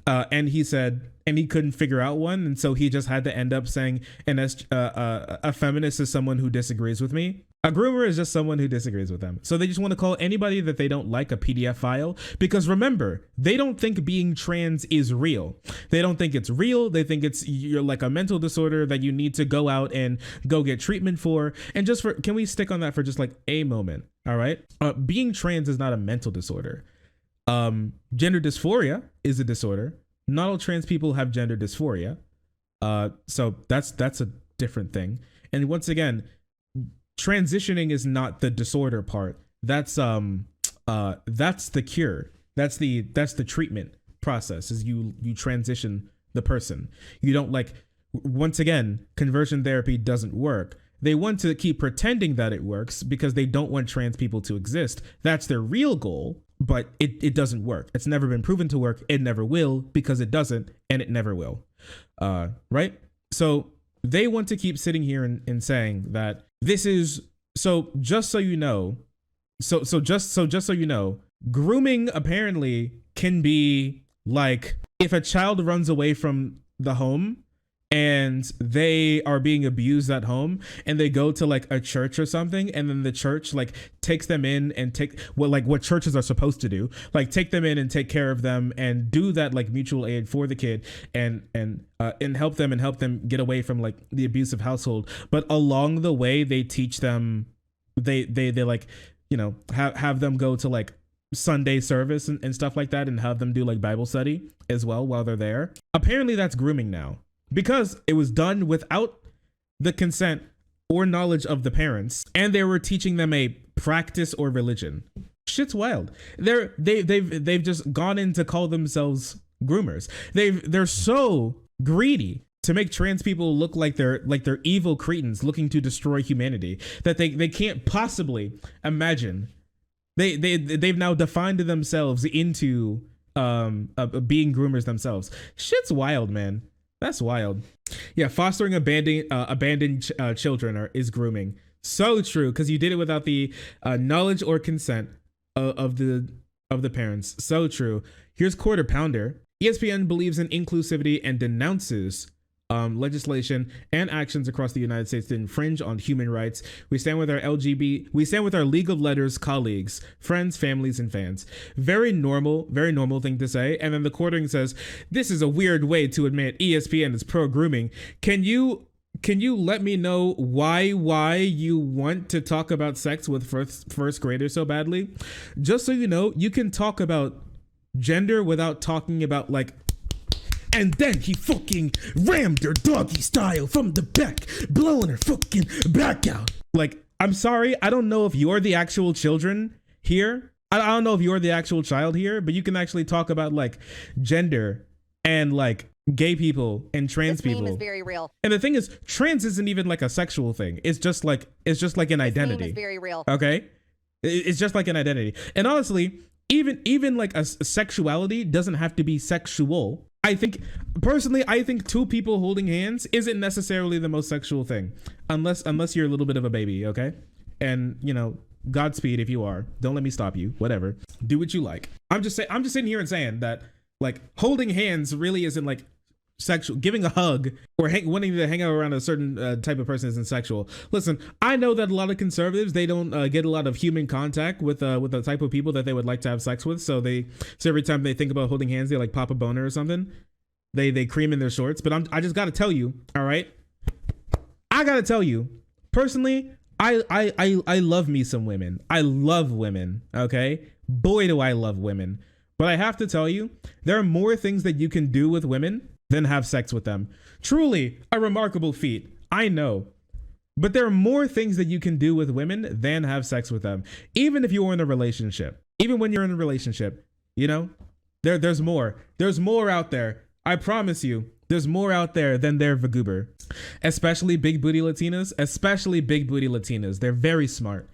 and he said, and he couldn't figure out one, and so he just had to end up saying a feminist is someone who disagrees with me. A groomer is just someone who disagrees with them. So they just want to call anybody that they don't like a PDF file, because remember, they don't think being trans is real. They don't think it's real. They think you're like a mental disorder that you need to go out and go get treatment for. And can we stick on that for just a moment? All right. Being trans is not a mental disorder. Gender dysphoria is a disorder. Not all trans people have gender dysphoria. So that's a different thing. And once again, transitioning is not the disorder part. That's the cure. That's the treatment process, is you transition the person. You don't once again, conversion therapy doesn't work. They want to keep pretending that it works because they don't want trans people to exist. That's their real goal, but it doesn't work. It's never been proven to work. It never will, because it doesn't, and it never will. Right? So they want to keep sitting here and saying that this is just so you know, grooming apparently can be if a child runs away from the home and they are being abused at home and they go to a church or something, and then the church takes them in and what churches are supposed to do, take them in and take care of them and do that mutual aid for the kid and help them get away from the abusive household. But along the way, they teach them, they have them go to Sunday service and stuff like that, and have them do Bible study as well while they're there. Apparently that's grooming now, because it was done without the consent or knowledge of the parents, and they were teaching them a practice or religion. Shit's wild. They've just gone in to call themselves groomers. They're so greedy to make trans people look like they're evil cretins looking to destroy humanity that they can't possibly imagine. They've now defined themselves into being groomers themselves. Shit's wild, man. That's wild. Yeah, fostering abandoned children is grooming. So true, because you did it without the knowledge or consent of the parents. So true. Here's Quarter Pounder. ESPN believes in inclusivity and denounces legislation and actions across the United States that infringe on human rights. We stand with our League of Letters colleagues, friends, families, and fans. Very normal thing to say. And then the quartering says, this is a weird way to admit ESPN is pro grooming. Can you let me know why you want to talk about sex with first graders so badly? Just so you know, you can talk about gender without talking about like, and then he fucking rammed her doggy style from the back, blowing her fucking back out. Like, I'm sorry, I don't know if you're the actual children here. I don't know if you're the actual child here, but you can actually talk about like gender and like gay people and trans people. This meme is very real. And the thing is, trans isn't even like a sexual thing. It's just like an identity. This meme is very real. Okay? It's just like an identity. And honestly, even like a sexuality doesn't have to be sexual. I think two people holding hands isn't necessarily the most sexual thing, unless you're a little bit of a baby, okay? And you know, Godspeed if you are. Don't let me stop you. Whatever. Do what you like. I'm just sitting here and saying that like holding hands really isn't like sexual. Giving a hug or wanting to hang out around a certain type of person isn't sexual. Listen, I know that a lot of conservatives, they don't get a lot of human contact with the type of people that they would like to have sex with. So every time they think about holding hands, they like pop a boner or something. They cream in their shorts. But I just got to tell you, all right? I got to tell you, personally, I love me some women. I love women, okay? Boy, do I love women. But I have to tell you, there are more things that you can do with women than have sex with them. Truly a remarkable feat, I know. But there are more things that you can do with women than have sex with them. Even if you're in a relationship. Even when you're in a relationship, you know? There's more. There's more out there. I promise you, there's more out there than their Vaguber. Especially big booty Latinas. Especially big booty Latinas. They're very smart.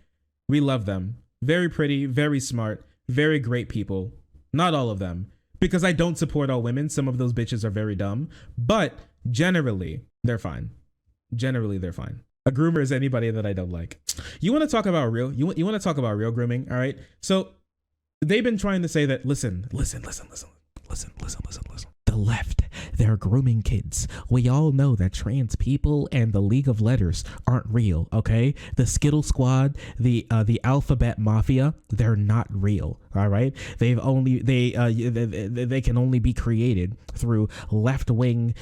We love them. Very pretty, very smart, very great people. Not all of them. Because I don't support all women. Some of those bitches are very dumb. But generally, they're fine. Generally, they're fine. A groomer is anybody that I don't like. You want to talk about real? You want to talk about real grooming? All right. So they've been trying to say that. Listen. The left, they're grooming kids. We all know that trans people and the League of Letters aren't real, okay? The Skittle Squad, the Alphabet Mafia, they're not real, all right? They can only be created through left-wing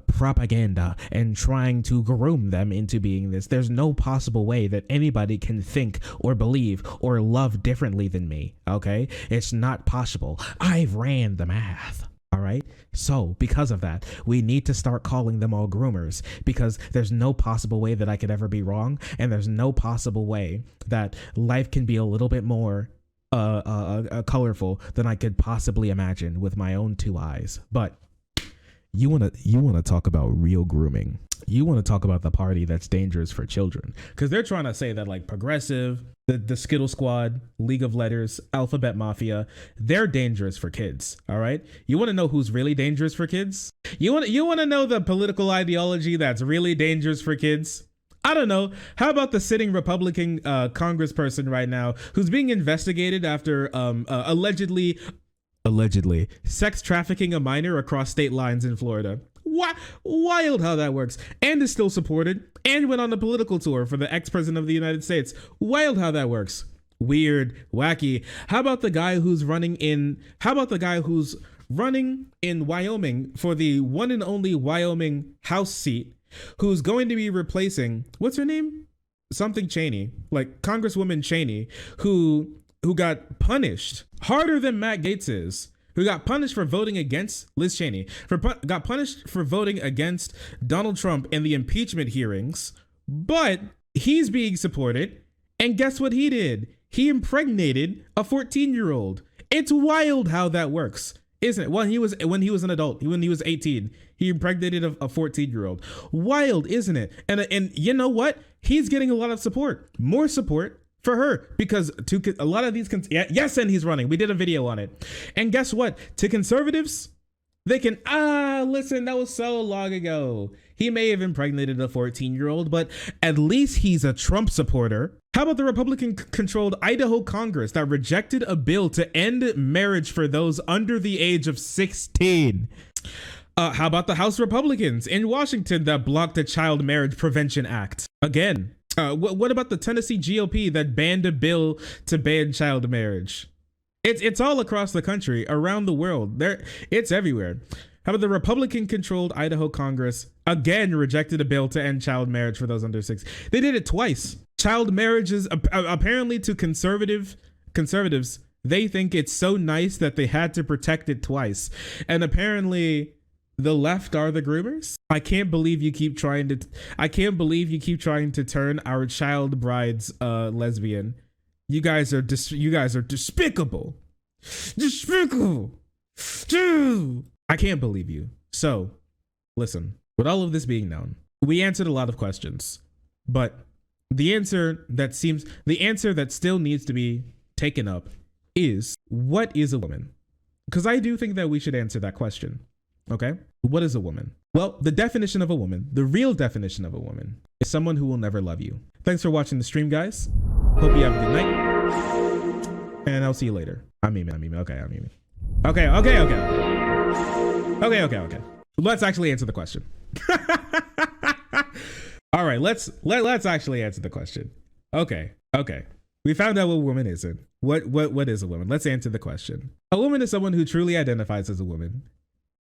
propaganda and trying to groom them into being this. There's no possible way that anybody can think or believe or love differently than me, okay? It's not possible. I've ran the math. All right. So because of that, we need to start calling them all groomers, because there's no possible way that I could ever be wrong. And there's no possible way that life can be a little bit more colorful than I could possibly imagine with my own two eyes. But you want to talk about real grooming. You want to talk about the party that's dangerous for children, because they're trying to say that like progressive, the Skittle Squad, League of Letters, Alphabet Mafia, they're dangerous for kids. All right. You want to know who's really dangerous for kids? You want to know the political ideology that's really dangerous for kids? I don't know. How about the sitting Republican congressperson right now who's being investigated after allegedly sex trafficking a minor across state lines in Florida? Wild how that works. And is still supported and went on a political tour for the ex-president of the United States. Wild how that works. Weird, wacky. How about the guy who's running in Wyoming for the one and only Wyoming House seat, who's going to be replacing, what's her name? Something Cheney, like Congresswoman Cheney, who got punished harder than Matt Gaetz is, who got punished for voting against Liz Cheney, got punished for voting against Donald Trump in the impeachment hearings, but he's being supported. And guess what he did? He impregnated a 14-year-old. It's wild how that works. isn't it? When he was an adult, when he was 18, he impregnated a 14-year-old. Wild, isn't it? And you know what? He's getting a lot of support, more support for her, because to a lot of these, yes, and he's running. We did a video on it. And guess what? To conservatives, they can, listen, that was so long ago. He may have impregnated a 14-year-old, but at least he's a Trump supporter. How about the Republican-controlled Idaho Congress that rejected a bill to end marriage for those under the age of 16? How about the House Republicans in Washington that blocked the Child Marriage Prevention Act? Again, what about the Tennessee GOP that banned a bill to ban child marriage? It's all across the country, around the world. It's everywhere. How about the Republican-controlled Idaho Congress again rejected a bill to end child marriage for those under 6? They did it twice. Child marriages, apparently to conservatives, they think it's so nice that they had to protect it twice. And apparently the left are the groomers. I can't believe you keep trying to turn our child brides lesbian. You guys are despicable. Despicable. I can't believe you. So, listen, with all of this being known, we answered a lot of questions, but the answer that still needs to be taken up is, what is a woman? Because I do think that we should answer that question. Okay? What is a woman? Well, the definition of a woman, the real definition of a woman, is someone who will never love you. Thanks for watching the stream, guys. Hope you have a good night. And I'll see you later. I'm Mimi. Okay. Okay. Let's actually answer the question. All right, let's actually answer the question. Okay. We found out what a woman isn't. What is a woman? Let's answer the question. A woman is someone who truly identifies as a woman.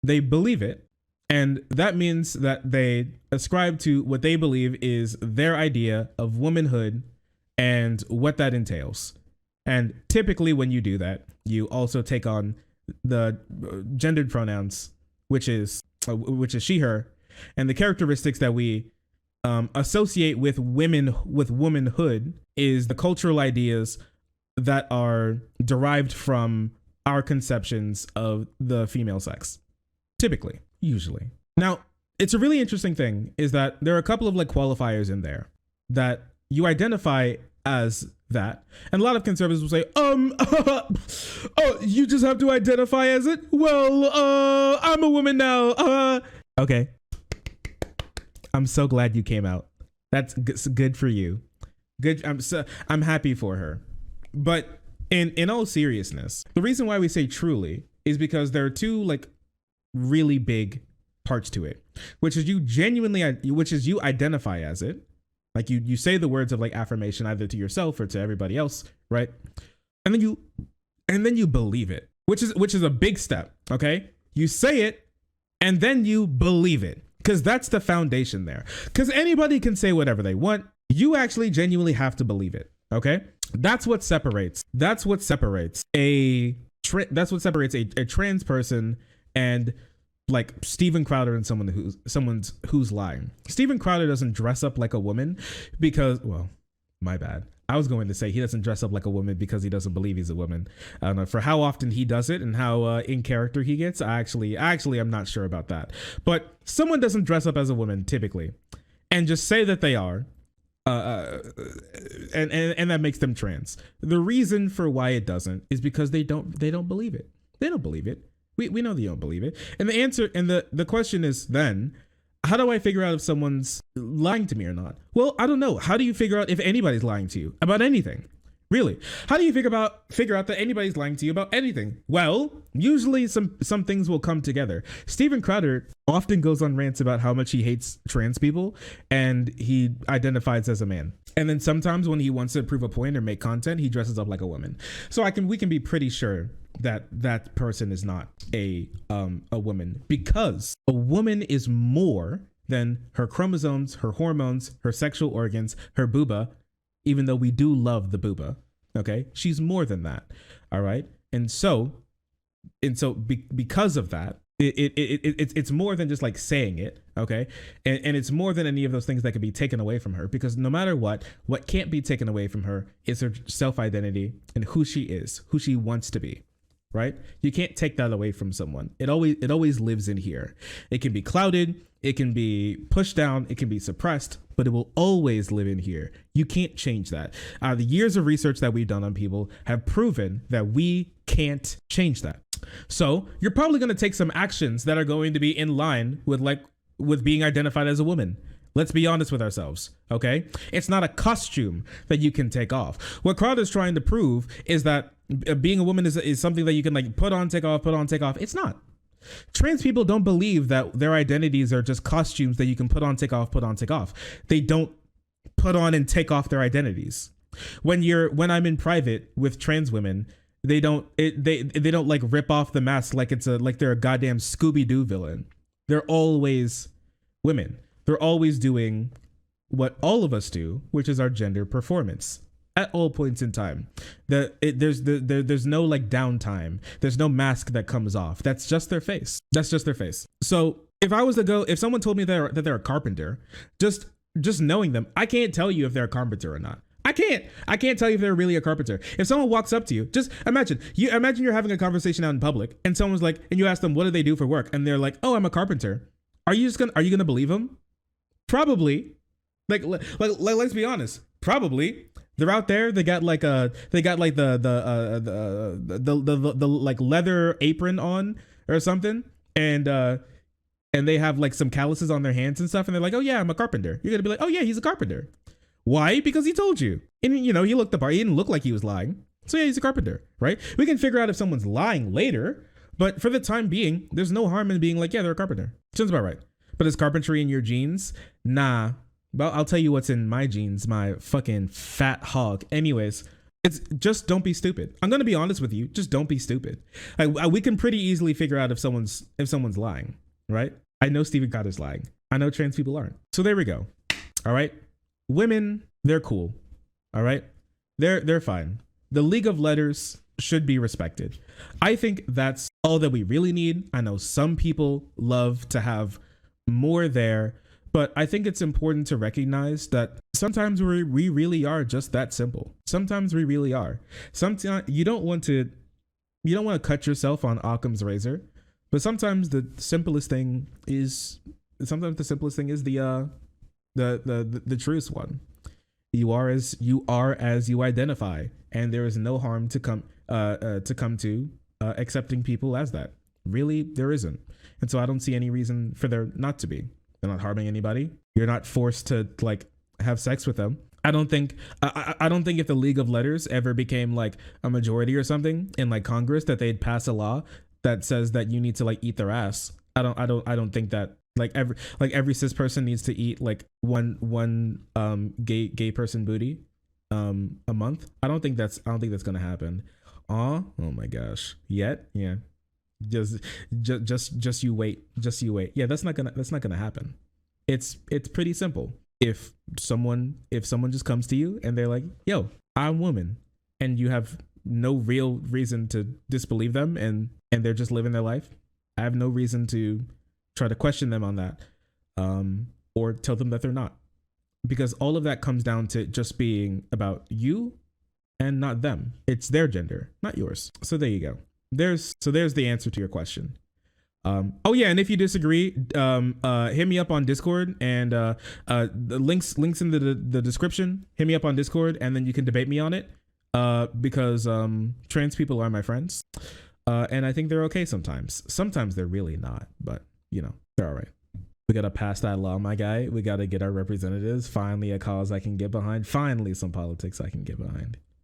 They believe it, and that means that they ascribe to what they believe is their idea of womanhood and what that entails. And typically when you do that, you also take on the gendered pronouns, which is she, her, and the characteristics that we associate with womanhood is the cultural ideas that are derived from our conceptions of the female sex. Typically, usually. Now, it's a really interesting thing is that there are a couple of qualifiers in there that you identify as that. And a lot of conservatives will say, oh, you just have to identify as it? Well, I'm a woman now. Okay. I'm so glad you came out. That's good for you. Good. I'm happy for her. But in all seriousness, the reason why we say truly is because there are two really big parts to it, which is you identify as it. You say the words of affirmation either to yourself or to everybody else, right? And then you believe it, which is a big step, okay? You say it and then you believe it, because that's the foundation there. Because anybody can say whatever they want. You actually genuinely have to believe it, okay? That's what separates a trans person and Steven Crowder and someone who's lying. Steven Crowder doesn't dress up like a woman because, well, my bad. I was going to say he doesn't dress up like a woman because he doesn't believe he's a woman. I don't know for how often he does it and how in character he gets. Actually, I'm not sure about that. But someone doesn't dress up as a woman typically and just say that they are. And that makes them trans. The reason for why it doesn't is because they don't believe it. They don't believe it. We know they don't believe it. And the answer and the question is then, how do I figure out if someone's lying to me or not? Well, I don't know. How do you figure out if anybody's lying to you about anything? Really? How do you figure out that anybody's lying to you about anything? Well, usually some things will come together. Steven Crowder often goes on rants about how much he hates trans people and he identifies as a man. And then sometimes when he wants to prove a point or make content, he dresses up like a woman. So we can be pretty sure that person is not a woman, because a woman is more than her chromosomes, her hormones, her sexual organs, her booba, even though we do love the booba. Okay. She's more than that. All right. And so because of that, it's more than just saying it. Okay. And it's more than any of those things that can be taken away from her, because no matter what can't be taken away from her is her self-identity and who she is, who she wants to be. right? You can't take that away from someone. It always lives in here. It can be clouded, it can be pushed down, it can be suppressed, but it will always live in here. You can't change that. The years of research that we've done on people have proven that we can't change that. So you're probably going to take some actions that are going to be in line with being identified as a woman. Let's be honest with ourselves, okay? It's not a costume that you can take off. What Crowd is trying to prove is that being a woman is something that you can like put on, take off, put on, take off. It's not. Trans people don't believe that their identities are just costumes that you can put on, take off, put on, take off. They don't put on and take off their identities. When I'm in private with trans women, they don't like rip off the mask like they're a goddamn Scooby-Doo villain. They're always women. They're always doing what all of us do, which is our gender performance at all points in time. There's no like downtime. There's no mask that comes off. That's just their face. That's just their face. So if someone told me that they're a carpenter, just knowing them, I can't tell you if they're a carpenter or not. I can't tell you if they're really a carpenter. If someone walks up to you, just imagine you're having a conversation out in public and someone's like, and you ask them, what do they do for work? And they're like, oh, I'm a carpenter. Are you gonna believe them? Probably. Like let's be honest. Probably. They're out there. They got like the like leather apron on or something, and they have like some calluses on their hands and stuff, and they're like, oh yeah, I'm a carpenter. You're gonna be like, oh yeah, he's a carpenter. Why? Because he told you, and he looked the part. He didn't look like he was lying, so yeah, he's a carpenter, right? We can figure out if someone's lying later, but for the time being, there's no harm in being like, yeah, they're a carpenter. Sounds about right. But is carpentry in your genes? Nah. But I'll tell you what's in my genes, my fucking fat hog. Anyways, it's just don't be stupid. I'm gonna be honest with you. Just don't be stupid. We can pretty easily figure out if someone's lying, right? I know Stephen Cotter's lying. I know trans people aren't. So there we go. All right. Women, they're cool. All right. They're fine. The League of Letters should be respected. I think that's all that we really need. I know some people love to have more there, but I think it's important to recognize that sometimes we really are just that simple. Sometimes we really are. Sometimes you don't want to cut yourself on Occam's razor, but sometimes the simplest thing is the truest one. You are as you identify, and there is no harm to come to accepting people as that. Really, there isn't. And so I don't see any reason for there not to be. They're not harming anybody. You're not forced to like have sex with them. I don't think if the League of Letters ever became like a majority or something in like Congress that they'd pass a law that says that you need to like eat their ass. I don't think that every cis person needs to eat like one gay person booty a month. I don't think that's gonna happen. Oh my gosh. Yeah. Just you wait. Yeah, that's not gonna happen. It's pretty simple. If someone just comes to you and they're like, yo, I'm a woman, and you have no real reason to disbelieve them and they're just living their life, I have no reason to try to question them on that, or tell them that they're not, because all of that comes down to just being about you and not them. It's their gender, not yours. So there you go. There's the answer to your question. Oh yeah, and if you disagree, hit me up on Discord, and the links in the description. Hit me up on Discord, and then you can debate me on it. Because trans people are my friends, and I think they're okay sometimes. Sometimes they're really not, but they're all right. We gotta pass that law, my guy. We gotta get our representatives. Finally, a cause I can get behind. Finally, some politics I can get behind.